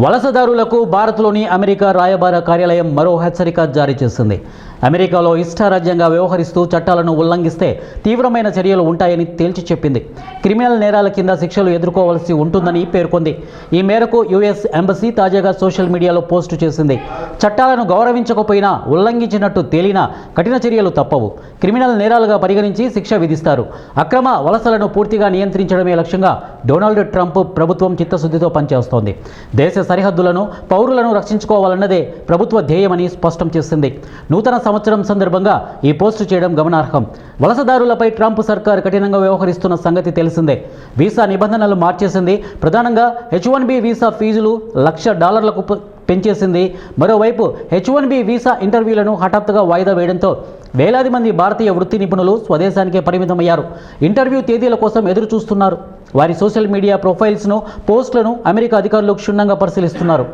వలసదారులకు భారత్లోని అమెరికా రాయబార కార్యాలయం మరో హెచ్చరిక జారీ చేసింది. అమెరికాలో ఇష్టారాజ్యంగా వ్యవహరిస్తూ చట్టాలను ఉల్లంఘిస్తే తీవ్రమైన చర్యలు ఉంటాయని తేల్చి చెప్పింది. క్రిమినల్ నేరాల కింద శిక్షలు ఎదుర్కోవాల్సి ఉంటుందని పేర్కొంది. ఈ మేరకు యుఎస్ ఎంబసీ తాజాగా సోషల్ మీడియాలో పోస్టు చేసింది. చట్టాలను గౌరవించకపోయినా ఉల్లంఘించినట్టు తేలినా కఠిన చర్యలు తప్పవు. క్రిమినల్ నేరాలుగా పరిగణించి శిక్ష విధిస్తారు. అక్రమ వలసలను పూర్తిగా నియంత్రించడమే లక్ష్యంగా డొనాల్డ్ ట్రంప్ ప్రభుత్వం చిత్తశుద్ధితో పనిచేస్తోంది. దేశ సరిహద్దులను, పౌరులను రక్షించుకోవాలన్నదే ప్రభుత్వ ధ్యేయమని స్పష్టం చేసింది. నూతన సంవత్సరం సందర్భంగా ఈ పోస్టు చేయడం గమనార్హం. వలసదారులపై ట్రంప్ సర్కార్ కఠినంగా వ్యవహరిస్తున్న సంగతి తెలిసిందే. వీసా నిబంధనలు మార్చేసింది. ప్రధానంగా H-1B వీసా ఫీజులు $1,00,000 పెంచేసింది. మరోవైపు H-1B వీసా ఇంటర్వ్యూలను హఠాత్తుగా వాయిదా వేయడంతో వేలాది మంది భారతీయ వృత్తి నిపుణులు స్వదేశానికే పరిమితమయ్యారు. ఇంటర్వ్యూ తేదీల కోసం ఎదురు చూస్తున్నారు. వారి సోషల్ మీడియా ప్రొఫైల్స్ను, పోస్టులను అమెరికా అధికారులు క్షుణ్ణంగా పరిశీలిస్తున్నారు.